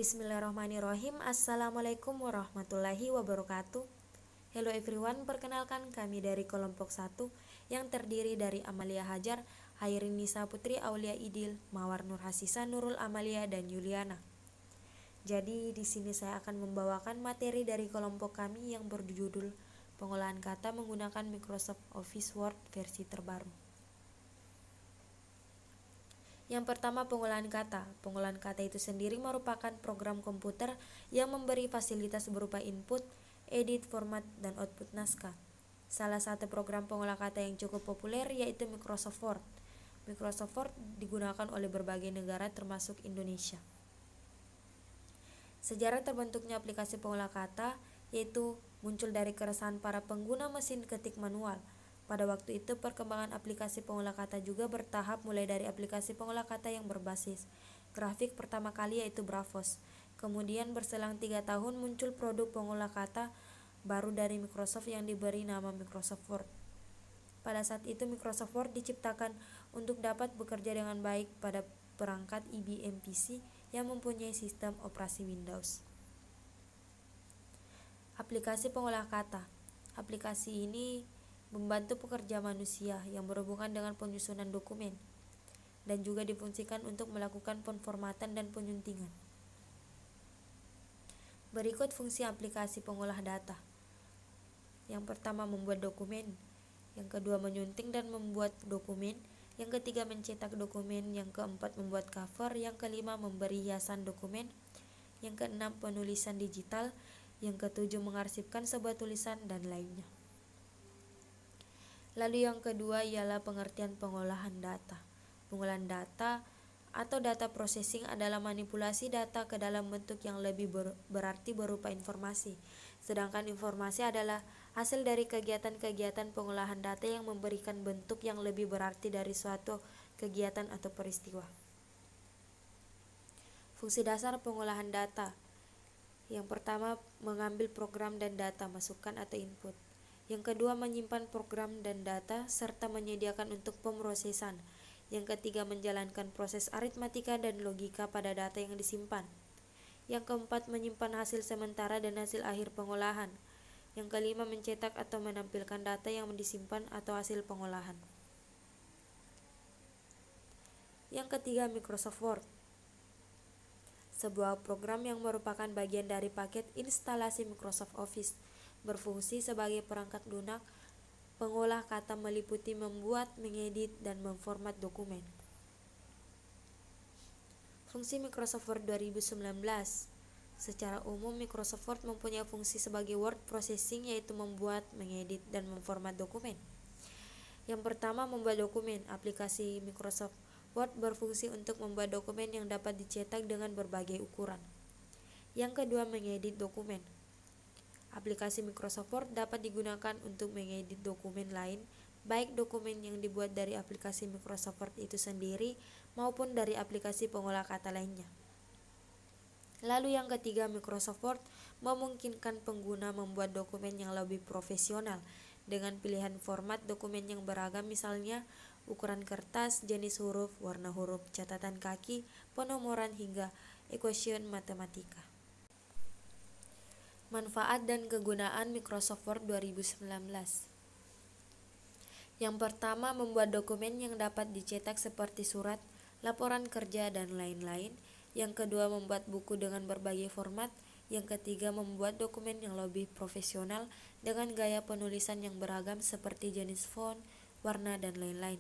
Bismillahirrahmanirrahim. Assalamualaikum warahmatullahi wabarakatuh. Hello everyone, perkenalkan kami dari kelompok 1 yang terdiri dari Amalia Hajar, Hairin Nisa Putri, Aulia Idil, Mawar Nur Hasisa, Nurul Amalia, dan Yuliana. Jadi di sini saya akan membawakan materi dari kelompok kami yang berjudul Pengolahan Kata menggunakan Microsoft Office Word versi terbaru. Yang pertama, pengolahan kata. Pengolahan kata itu sendiri merupakan program komputer yang memberi fasilitas berupa input, edit, format, dan output naskah. Salah satu program pengolah kata yang cukup populer yaitu Microsoft Word. Microsoft Word digunakan oleh berbagai negara termasuk Indonesia. Sejarah terbentuknya aplikasi pengolah kata yaitu muncul dari keresahan para pengguna mesin ketik manual. Pada waktu itu perkembangan aplikasi pengolah kata juga bertahap, mulai dari aplikasi pengolah kata yang berbasis grafik pertama kali yaitu Bravos. Kemudian berselang 3 tahun muncul produk pengolah kata baru dari Microsoft yang diberi nama Microsoft Word. Pada saat itu Microsoft Word diciptakan untuk dapat bekerja dengan baik pada perangkat IBM PC yang mempunyai sistem operasi Windows. Aplikasi pengolah kata. Aplikasi ini membantu pekerja manusia yang berhubungan dengan penyusunan dokumen dan juga difungsikan untuk melakukan penformatan dan penyuntingan. Berikut fungsi aplikasi pengolah data. Yang pertama, membuat dokumen. Yang kedua, menyunting dan membuat dokumen. Yang ketiga, mencetak dokumen. Yang keempat, membuat cover. Yang kelima, memberi hiasan dokumen. Yang keenam, penulisan digital. Yang ketujuh, mengarsipkan sebuah tulisan dan lainnya. Lalu yang kedua ialah pengertian pengolahan data. Pengolahan data atau data processing adalah manipulasi data ke dalam bentuk yang lebih berarti berupa informasi. Sedangkan informasi adalah hasil dari kegiatan-kegiatan pengolahan data yang memberikan bentuk yang lebih berarti dari suatu kegiatan atau peristiwa. Fungsi dasar pengolahan data. Yang pertama, mengambil program dan data, masukan atau input. Yang kedua, menyimpan program dan data serta menyediakan untuk pemrosesan. Yang ketiga, menjalankan proses aritmatika dan logika pada data yang disimpan. Yang keempat, menyimpan hasil sementara dan hasil akhir pengolahan. Yang kelima, mencetak atau menampilkan data yang disimpan atau hasil pengolahan. Yang ketiga, Microsoft Word. Sebuah program yang merupakan bagian dari paket instalasi Microsoft Office, berfungsi sebagai perangkat lunak pengolah kata, meliputi membuat, mengedit, dan memformat dokumen. Fungsi Microsoft Word 2019. Secara umum Microsoft Word mempunyai fungsi sebagai word processing, yaitu membuat, mengedit, dan memformat dokumen. Yang pertama, membuat dokumen. Aplikasi Microsoft Word berfungsi untuk membuat dokumen yang dapat dicetak dengan berbagai ukuran. Yang kedua, mengedit dokumen. Aplikasi Microsoft Word dapat digunakan untuk mengedit dokumen lain, baik dokumen yang dibuat dari aplikasi Microsoft Word itu sendiri maupun dari aplikasi pengolah kata lainnya. Lalu yang ketiga, Microsoft Word memungkinkan pengguna membuat dokumen yang lebih profesional dengan pilihan format dokumen yang beragam, misalnya ukuran kertas, jenis huruf, warna huruf, catatan kaki, penomoran, hingga equation matematika. Manfaat dan kegunaan Microsoft Word 2019. Yang pertama, membuat dokumen yang dapat dicetak seperti surat, laporan kerja, dan lain-lain. Yang kedua, membuat buku dengan berbagai format. Yang ketiga, membuat dokumen yang lebih profesional dengan gaya penulisan yang beragam seperti jenis font, warna, dan lain-lain.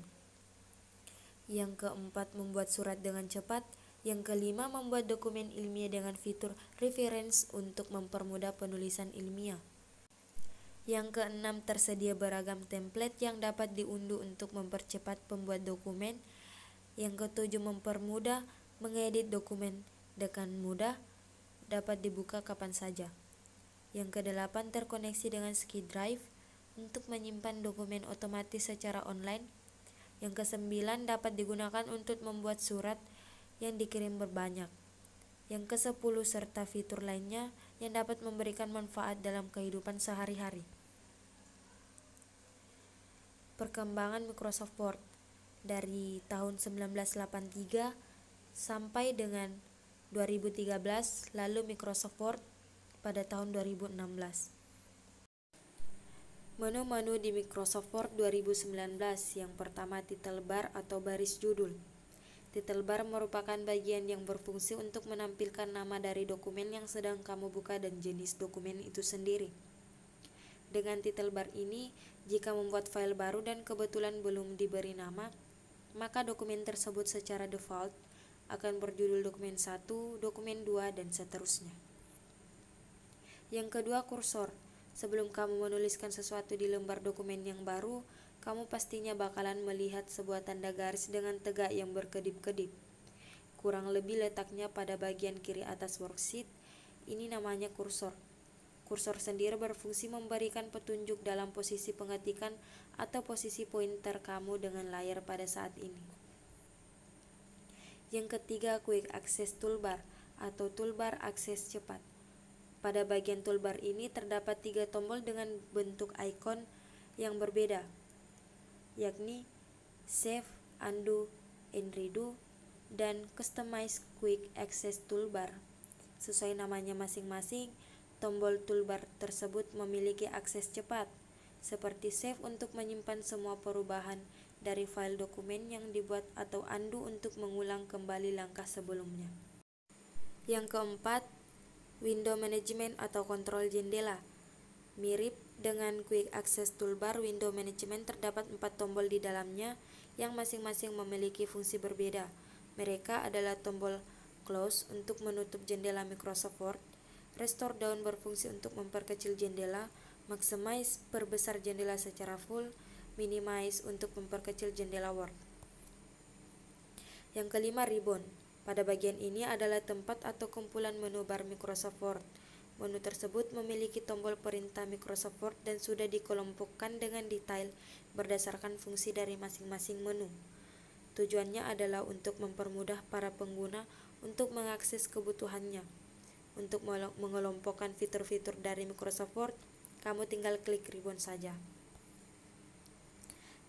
Yang keempat, membuat surat dengan cepat. Yang kelima, membuat dokumen ilmiah dengan fitur reference untuk mempermudah penulisan ilmiah. Yang keenam, tersedia beragam template yang dapat diunduh untuk mempercepat pembuat dokumen. Yang ketujuh, mempermudah mengedit dokumen dengan mudah, dapat dibuka kapan saja. Yang kedelapan, terkoneksi dengan SkyDrive untuk menyimpan dokumen otomatis secara online. Yang kesembilan, dapat digunakan untuk membuat surat yang dikirim berbanyak. Yang ke-10, serta fitur lainnya yang dapat memberikan manfaat dalam kehidupan sehari-hari. Perkembangan Microsoft Word dari tahun 1983 sampai dengan 2013, lalu Microsoft Word pada tahun 2016. Menu-menu di Microsoft Word 2019. Yang pertama, title bar atau baris judul. Title bar merupakan bagian yang berfungsi untuk menampilkan nama dari dokumen yang sedang kamu buka dan jenis dokumen itu sendiri. Dengan title bar ini, jika membuat file baru dan kebetulan belum diberi nama, maka dokumen tersebut secara default akan berjudul dokumen 1, dokumen 2, dan seterusnya. Yang kedua, kursor. Sebelum kamu menuliskan sesuatu di lembar dokumen yang baru, kamu pastinya bakalan melihat sebuah tanda garis dengan tegak yang berkedip-kedip. Kurang lebih letaknya pada bagian kiri atas worksheet. Ini namanya kursor. Kursor sendiri berfungsi memberikan petunjuk dalam posisi pengetikan atau posisi pointer kamu dengan layar pada saat ini. Yang ketiga, Quick Access Toolbar atau toolbar akses cepat. Pada bagian toolbar ini terdapat 3 tombol dengan bentuk icon yang berbeda, yakni Save, Undo, and Redo, dan Customize Quick Access Toolbar. Sesuai namanya masing-masing, tombol toolbar tersebut memiliki akses cepat, seperti Save untuk menyimpan semua perubahan dari file dokumen yang dibuat atau Undo untuk mengulang kembali langkah sebelumnya. Yang keempat, Window Management atau kontrol jendela. Mirip dengan Quick Access Toolbar, Window Management terdapat 4 tombol di dalamnya yang masing-masing memiliki fungsi berbeda. Mereka adalah tombol Close untuk menutup jendela Microsoft Word, Restore Down berfungsi untuk memperkecil jendela, Maximize perbesar jendela secara full, Minimize untuk memperkecil jendela Word. Yang kelima, Ribbon. Pada bagian ini adalah tempat atau kumpulan menu bar Microsoft Word. Menu tersebut memiliki tombol perintah Microsoft Word dan sudah dikelompokkan dengan detail berdasarkan fungsi dari masing-masing menu. Tujuannya adalah untuk mempermudah para pengguna untuk mengakses kebutuhannya. Untuk mengelompokkan fitur-fitur dari Microsoft Word, kamu tinggal klik ribbon saja.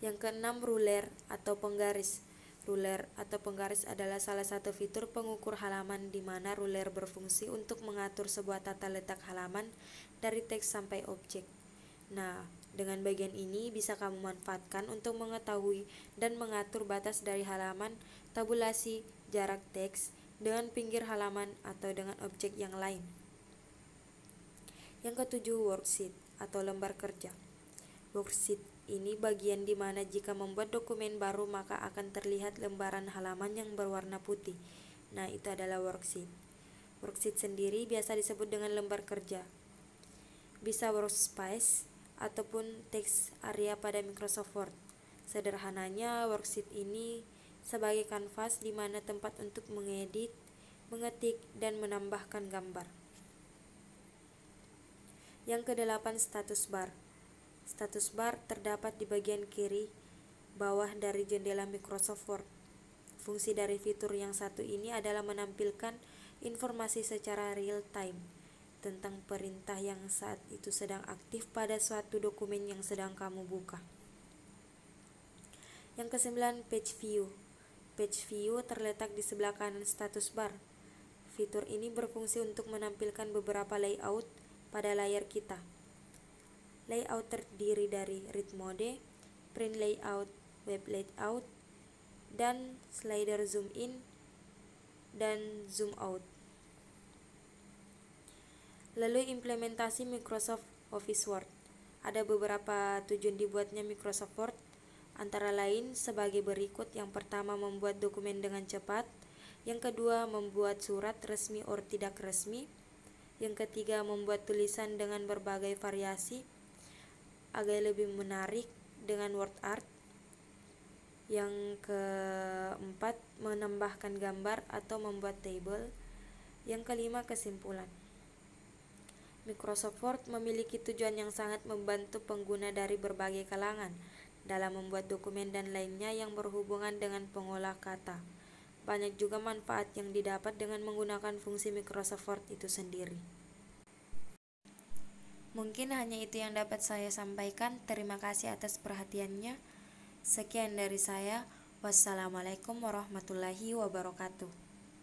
Yang keenam, Ruler atau penggaris. Ruler atau penggaris adalah salah satu fitur pengukur halaman di mana ruler berfungsi untuk mengatur sebuah tata letak halaman dari teks sampai objek. Nah, dengan bagian ini bisa kamu manfaatkan untuk mengetahui dan mengatur batas dari halaman, tabulasi, jarak teks, dengan pinggir halaman atau dengan objek yang lain. Yang ketujuh, Worksheet atau lembar kerja. Worksheet ini bagian di mana jika membuat dokumen baru maka akan terlihat lembaran halaman yang berwarna putih. Nah, itu adalah worksheet. Worksheet sendiri biasa disebut dengan lembar kerja. Bisa workspace ataupun text area pada Microsoft Word. Sederhananya, worksheet ini sebagai kanvas di mana tempat untuk mengedit, mengetik, dan menambahkan gambar. Yang kedelapan, status bar. Status bar terdapat di bagian kiri bawah dari jendela Microsoft Word. Fungsi dari fitur yang satu ini adalah menampilkan informasi secara real time tentang perintah yang saat itu sedang aktif pada suatu dokumen yang sedang kamu buka. Yang kesembilan, Page View. Page View terletak di sebelah kanan status bar. Fitur ini berfungsi untuk menampilkan beberapa layout pada layar kita. Layout terdiri dari Read Mode, Print Layout, Web Layout, dan slider Zoom In dan Zoom Out. Lalu implementasi Microsoft Office Word. Ada beberapa tujuan dibuatnya Microsoft Word, antara lain sebagai berikut. Yang pertama, membuat dokumen dengan cepat. Yang kedua, membuat surat resmi atau tidak resmi. Yang ketiga, membuat tulisan dengan berbagai variasi agar lebih menarik dengan word art. Yang keempat, menambahkan gambar atau membuat table. Yang kelima, kesimpulan. Microsoft Word memiliki tujuan yang sangat membantu pengguna dari berbagai kalangan dalam membuat dokumen dan lainnya yang berhubungan dengan pengolah kata. Banyak juga manfaat yang didapat dengan menggunakan fungsi Microsoft Word itu sendiri. Mungkin hanya itu yang dapat saya sampaikan. Terima kasih atas perhatiannya. Sekian dari saya. Wassalamualaikum warahmatullahi wabarakatuh.